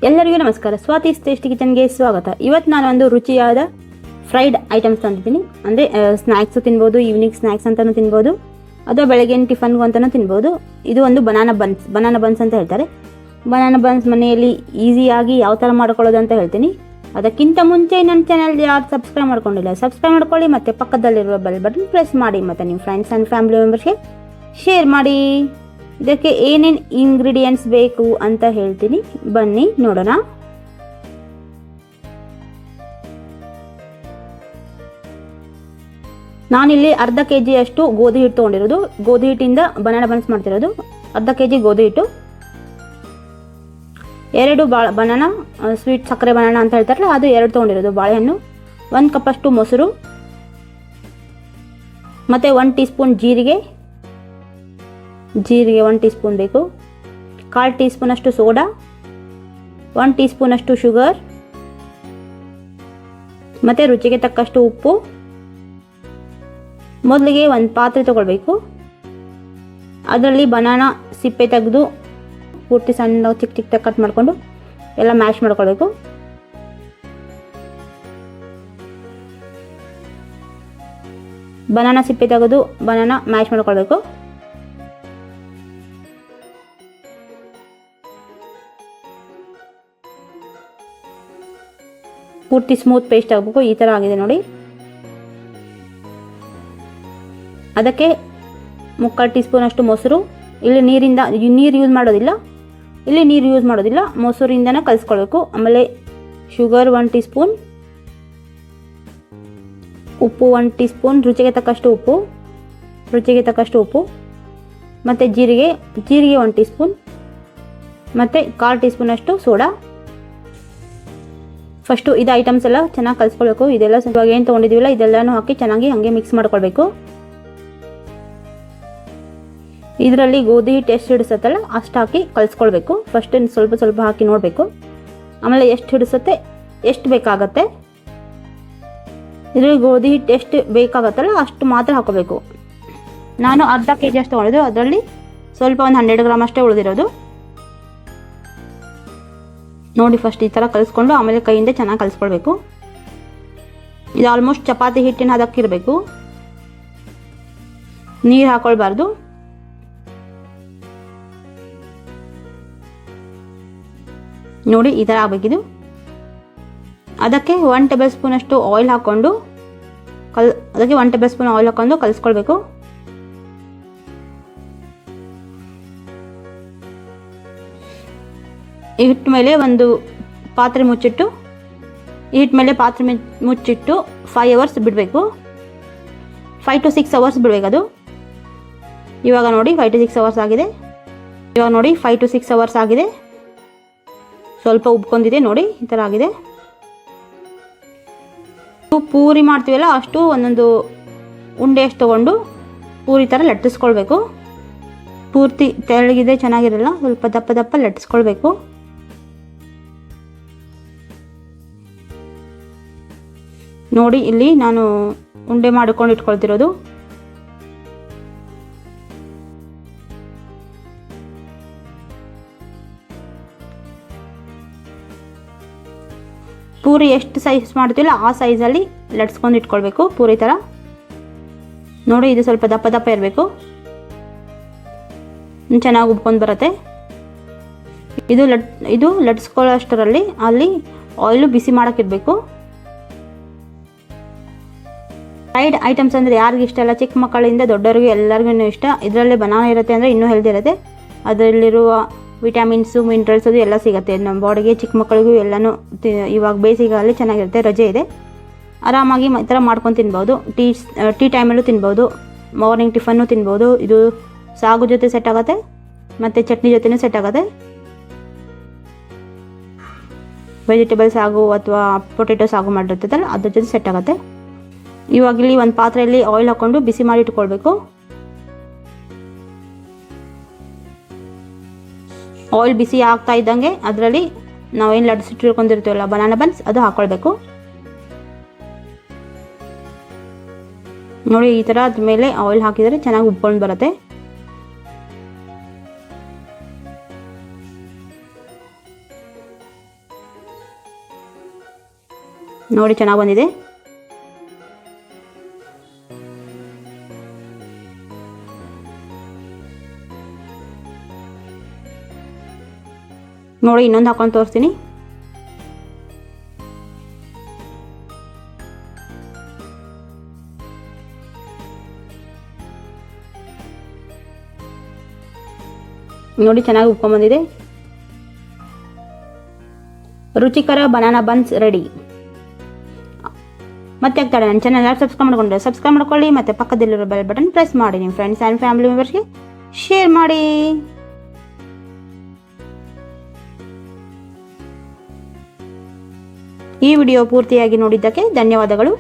ಎಲ್ಲರಿಗೂ ನಮಸ್ಕಾರ. ಸ್ವಾತಿ ಟೇಸ್ಟಿ ಕಿಚನ್ಗೆ ಸ್ವಾಗತ. ಇವತ್ತು ನಾನು ಒಂದು ರುಚಿಯಾದ ಫ್ರೈಡ್ ಐಟಮ್ಸ್ ತಂದಿದ್ದೀನಿ. ಅಂದರೆ ಸ್ನ್ಯಾಕ್ಸು ತಿನ್ಬೋದು, ಈವ್ನಿಂಗ್ ಸ್ನ್ಯಾಕ್ಸ್ ಅಂತಲೂ ತಿನ್ಬೋದು, ಅಥವಾ ಬೆಳಗ್ಗೆ ಟಿಫನ್ಗೂ ಅಂತಲೂ ತಿನ್ಬೋದು. ಇದು ಒಂದು ಬನಾನಾ ಬನ್ಸ್ ಅಂತ ಹೇಳ್ತಾರೆ. ಬನಾನಾ ಬನ್ಸ್ ಮನೆಯಲ್ಲಿ ಈಸಿಯಾಗಿ ಯಾವ ಥರ ಮಾಡ್ಕೊಳ್ಳೋದು ಅಂತ ಹೇಳ್ತೀನಿ. ಅದಕ್ಕಿಂತ ಮುಂಚೆ ನನ್ನ ಚಾನಲ್ ಯಾರು ಸಬ್ಸ್ಕ್ರೈಬ್ ಮಾಡ್ಕೊಂಡಿಲ್ಲ, ಸಬ್ಸ್ಕ್ರೈಬ್ ಮಾಡ್ಕೊಳ್ಳಿ, ಮತ್ತು ಪಕ್ಕದಲ್ಲಿರುವ ಬೆಲ್ ಬಟನ್ ಪ್ರೆಸ್ ಮಾಡಿ, ಮತ್ತು ನಿಮ್ಮ ಫ್ರೆಂಡ್ಸ್ ಆ್ಯಂಡ್ ಫ್ಯಾಮಿಲಿ ಮೆಂಬರ್ಸ್ಗೆ ಶೇರ್ ಮಾಡಿ. ಇದಕ್ಕೆ ಏನೇನು ಇಂಗ್ರೀಡಿಯೆಂಟ್ಸ್ ಬೇಕು ಅಂತ ಹೇಳ್ತೀನಿ, ಬನ್ನಿ ನೋಡೋಣ. ನಾನಿಲ್ಲಿ ಅರ್ಧ kg ಅಷ್ಟು ಗೋಧಿ ಹಿಟ್ಟು ತೊಗೊಂಡಿರೋದು. ಗೋಧಿ ಹಿಟ್ಟಿಂದ ಬನಾನಾ ಬನ್ಸ್ ಮಾಡ್ತಿರೋದು. ಅರ್ಧ kg ಗೋಧಿ ಹಿಟ್ಟು, 2 ಬನಾನಾ, ಸ್ವೀಟ್ ಸಕ್ಕರೆ ಬನಾನಾ ಅಂತ ಹೇಳ್ತಾರಲ್ಲ ಅದು 2 ತೊಗೊಂಡಿರೋದು. ಬಾಳೆಹಣ್ಣು, 1 ಕಪ್ ಅಷ್ಟು ಮೊಸರು, ಮತ್ತು 1 ಟೀ ಸ್ಪೂನ್ ಜೀರಿಗೆ 1 ಟೀ ಸ್ಪೂನ್ ಬೇಕು. 1/4 ಟೀ ಸ್ಪೂನ್ ಅಷ್ಟು ಸೋಡಾ, 1 ಟೀ ಸ್ಪೂನ್ ಅಷ್ಟು ಶುಗರ್, ಮತ್ತು ರುಚಿಗೆ ತಕ್ಕಷ್ಟು ಉಪ್ಪು. ಮೊದಲಿಗೆ ಒಂದು ಪಾತ್ರೆ ತಗೊಳ್ಬೇಕು. ಅದರಲ್ಲಿ ಬನಾನಾ ಸಿಪ್ಪೆ ತೆಗೆದು ಪೂರ್ತಿ ಸಣ್ಣ ಚಿಕ್ಕ ಚಿಕ್ಕ ಕಟ್ ಮಾಡಿಕೊಂಡು ಎಲ್ಲ ಮ್ಯಾಶ್ ಮಾಡ್ಕೊಳ್ಬೇಕು. ಬನಾನಾ ಸಿಪ್ಪೆ ತೆಗೆದು ಬನಾನಾ ಮ್ಯಾಶ್ ಮಾಡ್ಕೊಳ್ಬೇಕು. ಪೂರ್ತಿ ಸ್ಮೂತ್ ಪೇಸ್ಟ್ ಆಗಬೇಕು. ಈ ಥರ ಆಗಿದೆ ನೋಡಿ. ಅದಕ್ಕೆ 3/4 ಟೀ ಸ್ಪೂನ್ ಅಷ್ಟು ಮೊಸರು. ಇಲ್ಲಿ ನೀರು ಯೂಸ್ ಮಾಡೋದಿಲ್ಲ, ಮೊಸರಿಂದನೇ ಕಲಿಸ್ಕೊಳ್ಬೇಕು. ಆಮೇಲೆ ಶುಗರ್ 1 ಟೀ ಸ್ಪೂನ್, ಉಪ್ಪು 1 ಟೀ ಸ್ಪೂನ್, ರುಚಿಗೆ ತಕ್ಕಷ್ಟು ಉಪ್ಪು, ಮತ್ತು ಜೀರಿಗೆ 1 ಟೀ ಸ್ಪೂನ್, ಮತ್ತು 1/4 ಟೀ ಸ್ಪೂನ್ ಅಷ್ಟು ಸೋಡಾ. ಫಸ್ಟು ಇದು ಐಟಮ್ಸ್ ಎಲ್ಲ ಚೆನ್ನಾಗಿ ಕಲಿಸ್ಕೊಳ್ಬೇಕು. ಇದೆಲ್ಲ ಇವಾಗ ಏನು ತೊಗೊಂಡಿದ್ದೀವಲ್ಲ ಇದೆಲ್ಲನೂ ಹಾಕಿ ಚೆನ್ನಾಗಿ ಹಾಗೆ ಮಿಕ್ಸ್ ಮಾಡ್ಕೊಳ್ಬೇಕು. ಇದರಲ್ಲಿ ಗೋಧಿ ಹಿಟ್ಟು ಎಷ್ಟು ಹಿಡಿಸುತ್ತಲ್ಲ ಅಷ್ಟು ಹಾಕಿ ಕಲಿಸ್ಕೊಳ್ಬೇಕು. ಫಸ್ಟ್ ಸ್ವಲ್ಪ ಸ್ವಲ್ಪ ಹಾಕಿ ನೋಡಬೇಕು. ಆಮೇಲೆ ಎಷ್ಟು ಹಿಡಿಸುತ್ತೆ, ಎಷ್ಟು ಬೇಕಾಗತ್ತೆ, ಇದರಲ್ಲಿ ಗೋಧಿ ಹಿಟ್ಟು ಎಷ್ಟು ಬೇಕಾಗತ್ತಲ್ಲ ಅಷ್ಟು ಮಾತ್ರ ಹಾಕೋಬೇಕು. ನಾನು ಅರ್ಧ kg ಅಷ್ಟು ತೊಗೊಂಡಿದ್ದು, ಅದರಲ್ಲಿ ಸ್ವಲ್ಪ ಒಂದು 100 ಗ್ರಾಮ್ ಅಷ್ಟೇ ಉಳಿದಿರೋದು. ನೋಡಿ, ಫಸ್ಟ್ ಈ ಥರ ಕಲಿಸ್ಕೊಂಡು ಆಮೇಲೆ ಕೈಯಿಂದ ಚೆನ್ನಾಗಿ ಕಲಿಸ್ಕೊಳ್ಬೇಕು. ಇದು ಆಲ್ಮೋಸ್ಟ್ ಚಪಾತಿ ಹಿಟ್ಟಿನ ಹದಕ್ಕಿರಬೇಕು, ನೀರು ಹಾಕೊಳ್ಬಾರ್ದು. ನೋಡಿ, ಈ ಥರ ಆಗಬೇಕಿದು. ಅದಕ್ಕೆ 1 ಟೇಬಲ್ ಸ್ಪೂನ್ ಅಷ್ಟು ಆಯಿಲ್ ಹಾಕ್ಕೊಂಡು ಕಲಿಸ್ಕೊಳ್ಬೇಕು. ಹಿಟ್ಟು ಮೇಲೆ ಒಂದು ಪಾತ್ರೆ ಮುಚ್ಚಿಟ್ಟು 5 ಅವರ್ಸ್ ಬಿಡಬೇಕು. 5 to 6 ಅವರ್ಸ್ ಬಿಡಬೇಕು ಅದು. ಇವಾಗ ನೋಡಿ 5 to 6 ಅವರ್ಸ್ ಆಗಿದೆ. ಸ್ವಲ್ಪ ಉಬ್ಕೊಂಡಿದೆ ನೋಡಿ, ಈ ಥರ ಆಗಿದೆ. ಪೂರಿ ಮಾಡ್ತೀವಲ್ಲ ಅಷ್ಟು ಒಂದೊಂದು ಉಂಡೆ ಅಷ್ಟು ತೊಗೊಂಡು ಪೂರಿ ಥರ ಲಟ್ಟಿಸ್ಕೊಳ್ಬೇಕು. ಪೂರ್ತಿ ತೆಳ್ಳಗಿದೆ ಚೆನ್ನಾಗಿರಲ್ಲ, ಸ್ವಲ್ಪ ದಪ್ಪ ಲಟ್ಟಿಸ್ಕೊಳ್ಬೇಕು. ನೋಡಿ, ಇಲ್ಲಿ ನಾನು ಉಂಡೆ ಮಾಡಿಕೊಂಡು ಇಟ್ಕೊಳ್ತಿರೋದು. ಪೂರಿ ಎಷ್ಟು ಸೈಜ್ ಮಾಡ್ತೀವಲ್ಲ ಆ ಸೈಜಲ್ಲಿ ಲಟ್ಸ್ಕೊಂಡು ಇಟ್ಕೊಳ್ಬೇಕು ಪೂರಿ ಥರ. ನೋಡಿ, ಇದು ಸ್ವಲ್ಪ ದಪ್ಪ ಇರಬೇಕು, ಚೆನ್ನಾಗಿ ಉಬ್ಕೊಂಡು ಬರುತ್ತೆ. ಇದು ಲಟ್ಸ್ಕೊಳ್ಳೋ ಅಷ್ಟರಲ್ಲಿ ಅಲ್ಲಿ ಆಯಿಲು ಬಿಸಿ ಮಾಡೋಕ್ಕಿರಬೇಕು. ಫ್ರೈಡ್ ಐಟಮ್ಸ್ ಅಂದರೆ ಯಾರಿಗೂ ಇಷ್ಟ ಇಲ್ಲ, ಚಿಕ್ಕ ಮಕ್ಕಳಿಂದ ದೊಡ್ಡವರಿಗೂ ಎಲ್ಲರಿಗೂ ಇಷ್ಟ. ಇದರಲ್ಲೇ ಬನಾನಾ ಇರುತ್ತೆ ಅಂದರೆ ಇನ್ನೂ ಹೆಲ್ದಿ ಇರುತ್ತೆ. ಅದರಲ್ಲಿರುವ ವಿಟಮಿನ್ಸು, ಮಿನರಲ್ಸ್ ಅದು ಎಲ್ಲ ಸಿಗುತ್ತೆ ನಮ್ಮ ಬಾಡಿಗೆ. ಚಿಕ್ಕ ಮಕ್ಕಳಿಗೂ ಎಲ್ಲನೂ ಇವಾಗ ಬೇಸಿಗೆಯಲ್ಲಿ ಚೆನ್ನಾಗಿರುತ್ತೆ, ರಜೆ ಇದೆ, ಆರಾಮಾಗಿ ಈ ಥರ ಮಾಡ್ಕೊಂಡು ತಿನ್ಬೋದು. ಟೀ ಟೈಮಲ್ಲೂ ತಿನ್ಬೋದು, ಮಾರ್ನಿಂಗ್ ಟಿಫನ್ನು ತಿನ್ಬೋದು. ಇದು ಸಾಗು ಜೊತೆ ಸೆಟ್ ಆಗುತ್ತೆ, ಮತ್ತು ಚಟ್ನಿ ಜೊತೆನೂ ಸೆಟ್ ಆಗುತ್ತೆ. ವೆಜಿಟೇಬಲ್ ಸಾಗು ಅಥವಾ ಪೊಟೆಟೊ ಸಾಗು ಮಾಡಿರ್ತದಲ್ಲ ಅದ್ರ ಜೊತೆ ಸೆಟ್ ಆಗುತ್ತೆ. ಇವಾಗ ಇಲ್ಲಿ ಒಂದು ಪಾತ್ರೆಯಲ್ಲಿ ಆಯಿಲ್ ಹಾಕ್ಕೊಂಡು ಬಿಸಿ ಮಾಡಿ ಇಟ್ಕೊಳ್ಬೇಕು. ಆಯಿಲ್ ಬಿಸಿ ಆಗ್ತಾ ಇದ್ದಂಗೆ ಅದರಲ್ಲಿ ನಾವೇನು ಲಟ್ಸಿಟ್ಟಿರ್ಕೊಂಡಿರ್ತೀವಲ್ಲ ಬನಾನಾ ಬನ್ಸ್ ಅದು ಹಾಕ್ಕೊಳ್ಬೇಕು. ನೋಡಿ, ಈ ಥರ ಅದ್ರ ಮೇಲೆ ಆಯಿಲ್ ಹಾಕಿದರೆ ಚೆನ್ನಾಗಿ ಉಬ್ಕೊಂಡು ಬರುತ್ತೆ. ನೋಡಿ ಚೆನ್ನಾಗಿ ಬಂದಿದೆ. ನೋಡಿ ಇನ್ನೊಂದು ಹಾಕೊಂಡು ತೋರಿಸ್ತೀನಿ. ನೋಡಿ ಚೆನ್ನಾಗಿ ಉಪ್ಕೊಂಡ್ಬಂದಿದೆ. ರುಚಿಕರ ಬನಾನಾ ಬನ್ಸ್ ರೆಡಿ. ಮತ್ತೆ ಆಗ್ತಾಳೆ ನನ್ನ ಚಾನಲ್ ಯಾರು ಸಬ್ಸ್ಕ್ರೈಬ್ ಮಾಡ್ಕೊಳ್ಳಿ, ಮತ್ತು ಪಕ್ಕದಲ್ಲಿರೋ ಬೆಲ್ ಬಟನ್ ಪ್ರೆಸ್ ಮಾಡಿ. ನಿಮ್ಮ ಫ್ರೆಂಡ್ಸ್ ಆ್ಯಂಡ್ ಫ್ಯಾಮಿಲಿ ಮೆಂಬರ್ಸ್ಗೆ ಶೇರ್ ಮಾಡಿ. ಈ ವಿಡಿಯೋ ಪೂರ್ತಿಯಾಗಿ ನೋಡಿದ್ದಕ್ಕೆ ಧನ್ಯವಾದಗಳು.